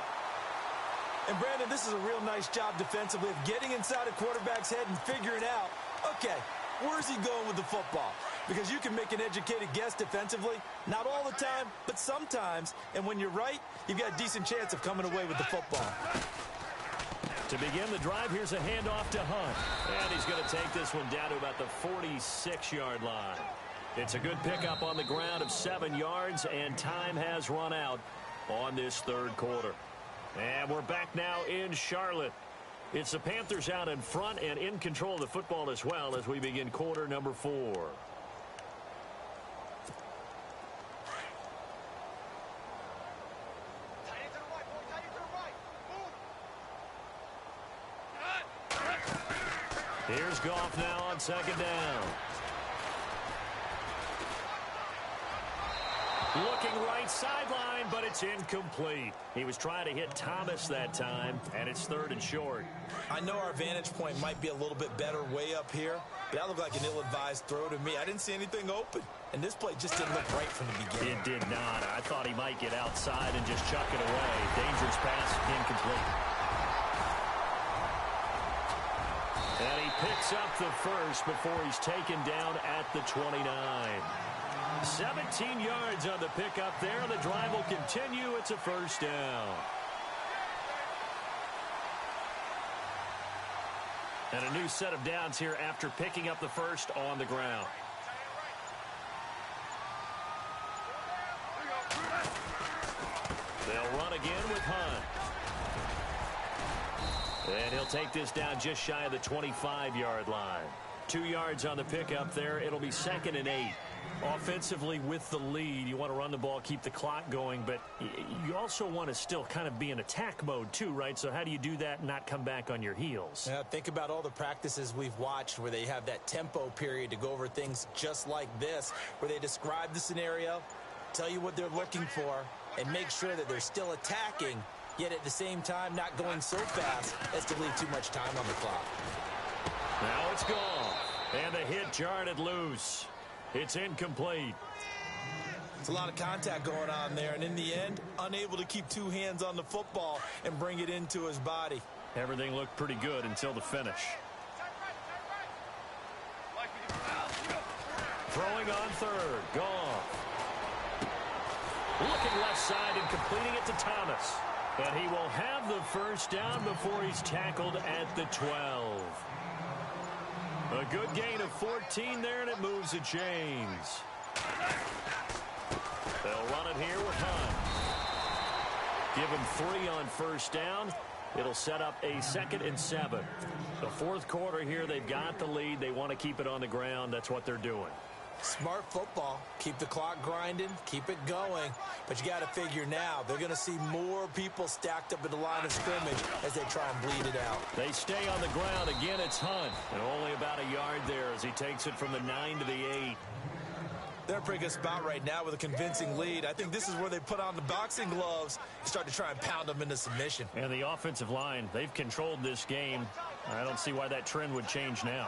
And, Brandon, this is a real nice job defensively of getting inside a quarterback's head and figuring out, okay, where's he going with the football? Because you can make an educated guess defensively. Not all the time, but sometimes. And when you're right, you've got a decent chance of coming away with the football.
To begin the drive, here's a handoff to Hunt. And he's going to take this one down to about the 46-yard line. It's a good pickup on the ground of 7 yards, and time has run out on this third quarter. And we're back now in Charlotte. It's the Panthers out in front and in control of the football as well as we begin quarter number 4. Here's Goff now on second down. Looking right sideline, but it's incomplete. He was trying to hit Thomas that time, and it's 3rd and short.
I know our vantage point might be a little bit better way up here, but that looked like an ill-advised throw to me. I didn't see anything open, and this play just didn't look right from the beginning.
It did not. I thought he might get outside and just chuck it away. Dangerous pass, incomplete. And he picks up the first before he's taken down at the 29. 17 yards on the pickup there. The drive will continue. It's a first down. And a new set of downs here after picking up the first on the ground. They'll run again with Hunt. And he'll take this down just shy of the 25-yard line. 2 yards on the pickup there. It'll be 2nd and 8. Offensively with the lead, you want to run the ball, keep the clock going, but you also want to still kind of be in attack mode too, right? So how do you do that and not come back on your heels?
Yeah, think about all the practices we've watched where they have that tempo period to go over things just like this, where they describe the scenario, tell you what they're looking for, and make sure that they're still attacking, yet at the same time not going so fast as to leave too much time on the clock.
Now it's gone, and the hit jarred it loose. It's incomplete.
It's a lot of contact going on there, and in the end, unable to keep two hands on the football and bring it into his body.
Everything looked pretty good until the finish. Throwing on third. Goff. Looking left side and completing it to Thomas. And he will have the first down before he's tackled at the 12. A good gain of 14 there, and it moves the chains. They'll run it here with Hunt. Give him 3 on first down. It'll set up a 2nd and 7. The fourth quarter here, they've got the lead. They want to keep it on the ground. That's what they're doing.
Smart football. Keep the clock grinding. Keep it going. But you got to figure now, they're going to see more people stacked up at the line of scrimmage as they try and bleed it out.
They stay on the ground. Again, it's Hunt. And only about a yard there as he takes it from the 9 to the 8.
They're in a pretty good spot right now with a convincing lead. I think this is where they put on the boxing gloves and start to try and pound them into submission.
And the offensive line, they've controlled this game. I don't see why that trend would change now.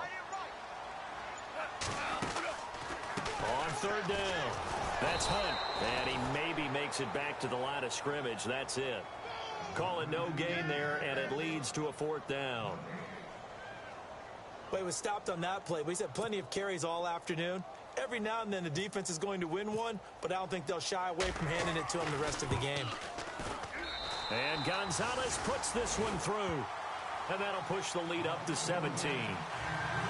On third down, that's Hunt, and he maybe makes it back to the line of scrimmage. That's it. Call it no gain there, and it leads to a 4th down.
Well, he was stopped on that play, but he's had plenty of carries all afternoon. Every now and then the defense is going to win one, but I don't think they'll shy away from handing it to him the rest of the game.
And Gonzalez puts this one through, and that'll push the lead up to 17.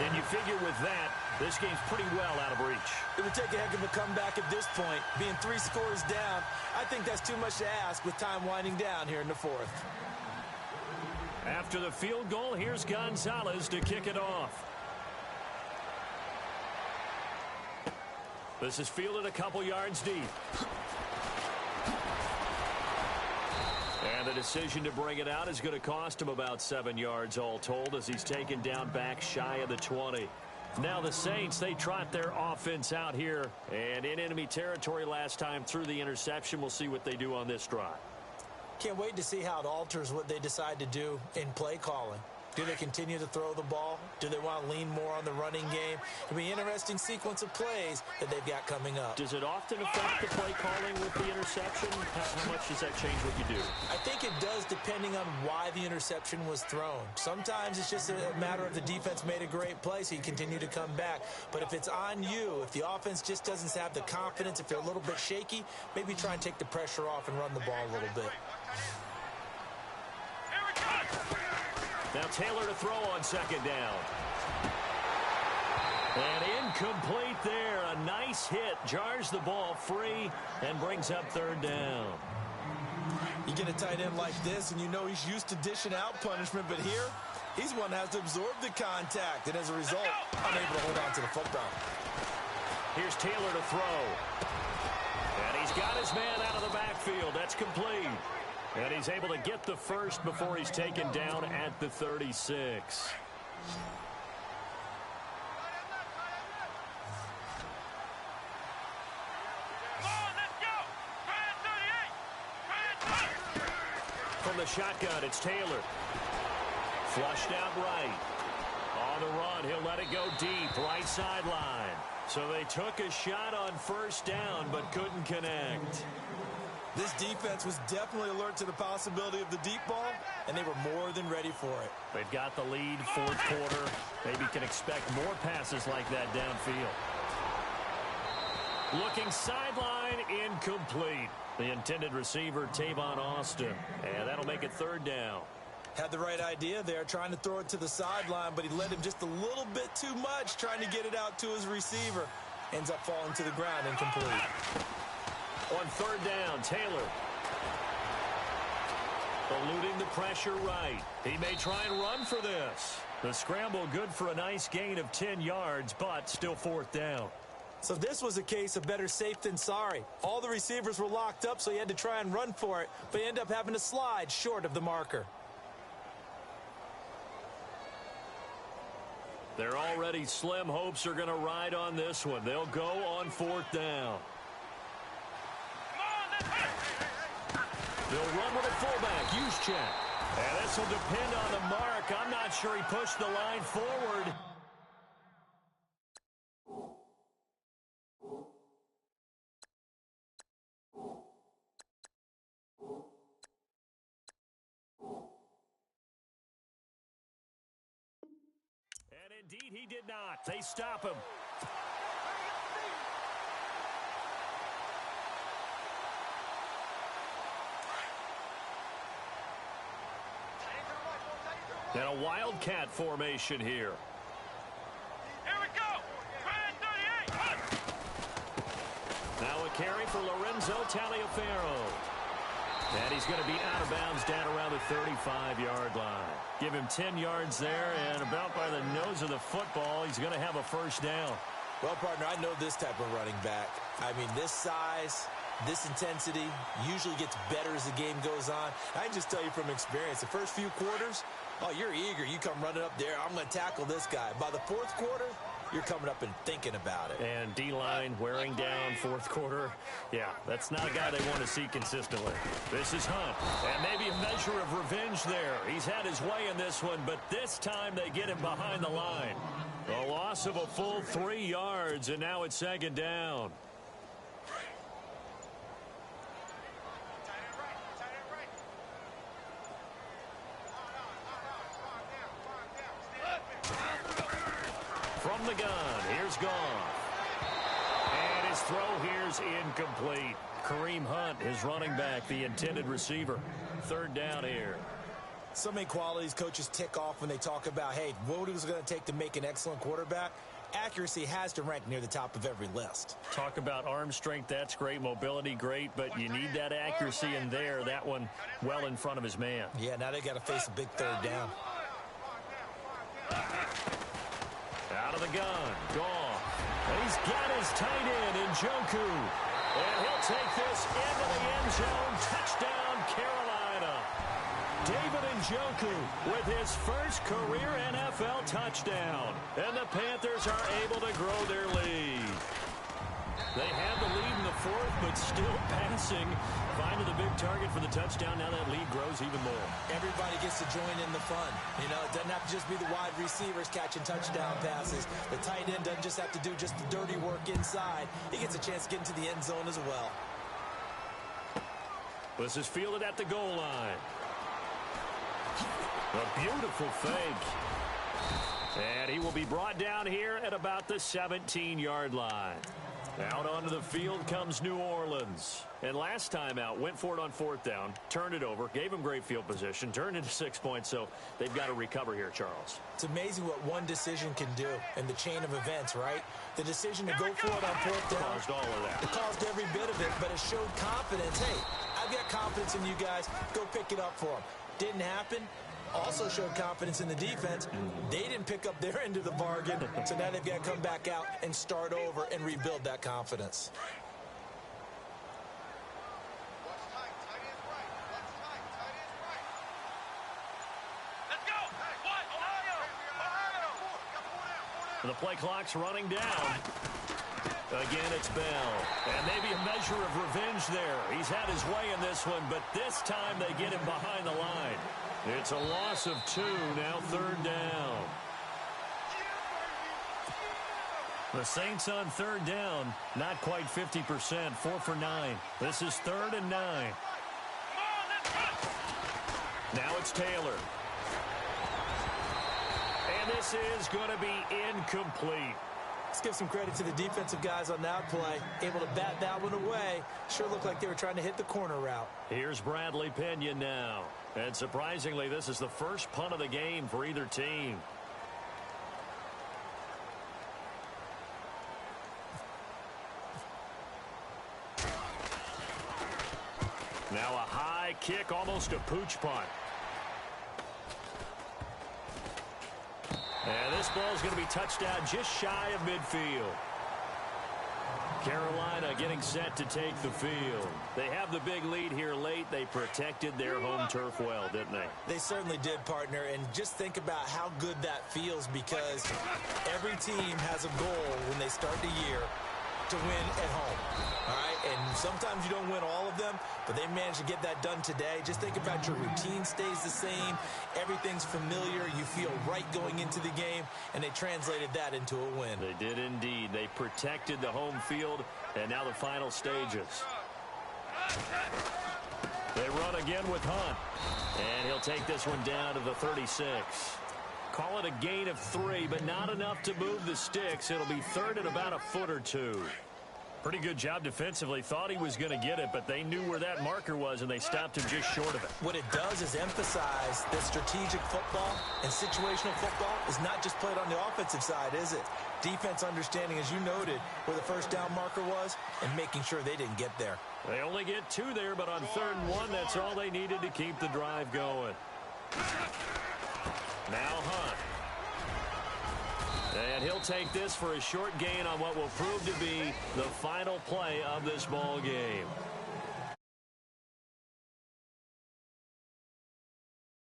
And you figure with that, this game's pretty well out of reach.
It would take a heck of a comeback at this point. Being 3 scores down, I think that's too much to ask with time winding down here in the 4th.
After the field goal, here's Gonzalez to kick it off. This is fielded a couple yards deep. And the decision to bring it out is going to cost him about 7 yards all told as he's taken down back shy of the 20. Now the Saints, they trot their offense out here. And in enemy territory last time through the interception. We'll see what they do on this drive.
Can't wait to see how it alters what they decide to do in play calling. Do they continue to throw the ball? Do they want to lean more on the running game? It'll be an interesting sequence of plays that they've got coming up.
Does it often affect the play calling with the interception? How much does that change what you do?
I think it does depending on why the interception was thrown. Sometimes it's just a matter of the defense made a great play, so you continue to come back. But if it's on you, if the offense just doesn't have the confidence, if they're a little bit shaky, maybe try and take the pressure off and run the ball a little bit.
Now Taylor to throw on 2nd down. And incomplete there. A nice hit. Jars the ball free and brings up 3rd down.
You get a tight end like this, and you know he's used to dishing out punishment, but here, he's one that has to absorb the contact, and as a result, unable to hold on to the football.
Here's Taylor to throw. And he's got his man out of the backfield. That's complete. And he's able to get the first before he's taken down at the 36. From the shotgun, it's Taylor. Flushed out right. On the run, he'll let it go deep, right sideline. So they took a shot on 1st down, but couldn't connect.
This defense was definitely alert to the possibility of the deep ball, and they were more than ready for it.
They've got the lead, 4th quarter. Maybe can expect more passes like that downfield. Looking sideline, incomplete. The intended receiver, Tavon Austin. And that'll make it 3rd down.
Had the right idea there, trying to throw it to the sideline, but he led him just a little bit too much, trying to get it out to his receiver. Ends up falling to the ground, incomplete.
On 3rd down, Taylor. Eluding the pressure right. He may try and run for this. The scramble good for a nice gain of 10 yards, but still 4th down.
So this was a case of better safe than sorry. All the receivers were locked up, so he had to try and run for it, but he ended up having to slide short of the marker.
Their already slim hopes are going to ride on this one. They'll go on 4th down. They'll run with a fullback, Juszczyk. And this will depend on the mark. I'm not sure he pushed the line forward. And indeed, he did not. They stop him. And a wildcat formation here.
Here we go. Red 38.
Now a carry for Lorenzo Taliaferro. And he's going to be out of bounds down around the 35-yard line. Give him 10 yards there, and about by the nose of the football, he's going to have a first down.
Well, partner, I know this type of running back. I mean, this size, this intensity usually gets better as the game goes on. I can just tell you from experience, the first few quarters, oh, you're eager. You come running up there. I'm going to tackle this guy. By the 4th quarter, you're coming up and thinking about it.
And D-line wearing down 4th quarter. Yeah, that's not a guy they want to see consistently. This is Hunt. And maybe a measure of revenge there. He's had his way in this one, but this time they get him behind the line. A loss of a full 3 yards, and now it's 2nd down. From the gun, here's Goff. And his throw here's incomplete. Kareem Hunt, his running back, the intended receiver. 3rd down here.
So many qualities coaches tick off when they talk about, hey, what is it going to take to make an excellent quarterback? Accuracy has to rank near the top of every list.
Talk about arm strength, that's great. Mobility, great, but you need that accuracy in there. That one well in front of his man.
Yeah, now they got to face a big 3rd down.
Out of the gun, Goff. And he's got his tight end, Njoku. And he'll take this into the end zone. Touchdown, Carolina. David Njoku with his first career NFL touchdown. And the Panthers are able to grow their lead. They had the lead in the 4th, but still passing. Finding the big target for the touchdown. Now that lead grows even more.
Everybody gets to join in the fun. You know, it doesn't have to just be the wide receivers catching touchdown passes. The tight end doesn't just have to do just the dirty work inside. He gets a chance to get into the end zone as well.
This is fielded at the goal line. A beautiful fake. And he will be brought down here at about the 17-yard line. Out onto the field comes New Orleans. And last time out, went for it on 4th down, turned it over, gave him great field position, turned into 6 points, so they've got to recover here, Charles.
It's amazing what one decision can do in the chain of events, right? The decision to go for it on 4th down.
Caused all of that.
It caused every bit of it, but it showed confidence. Hey, I've got confidence in you guys. Go pick it up for them. Didn't happen. Also showed confidence in the defense. They didn't pick up their end of the bargain, so now they've got to come back out and start over and rebuild that confidence.
Let's go. What? Ohio.
The play clock's running down. Again, it's Bell. And maybe a measure of revenge there. He's had his way in this one, but this time they get him behind the line. It's a loss of 2, now 3rd down. The Saints on 3rd down, not quite 50%, 4 for 9. This is 3rd and 9. Now it's Taylor. And this is going to be incomplete.
Let's give some credit to the defensive guys on that play. Able to bat that one away. Sure looked like they were trying to hit the corner route.
Here's Bradley Pinion now. And surprisingly, this is the first punt of the game for either team. Now a high kick, almost a pooch punt. And this ball is going to be touched down just shy of midfield. Carolina getting set to take the field. They have the big lead here late. They protected their home turf well, didn't they?
They certainly did, partner. And just think about how good that feels, because every team has a goal when they start the year to win at home. All right? And sometimes you don't win all of them, but they managed to get that done today. Just think about your routine stays the same. Everything's familiar. You feel right going into the game, and they translated that into a win.
They did indeed. They protected the home field, and now the final stages. They run again with Hunt, and he'll take this one down to the 36. Call it a gain of 3, but not enough to move the sticks. It'll be third and about a foot or two. Pretty good job defensively. Thought he was going to get it, but they knew where that marker was, and they stopped him just short of it.
What it does is emphasize that strategic football and situational football is not just played on the offensive side, is it? Defense understanding, as you noted, where the first down marker was and making sure they didn't get there.
They only get 2 there, but on 3rd and 1, that's all they needed to keep the drive going. Now Hunt. And he'll take this for a short gain on what will prove to be the final play of this ball game.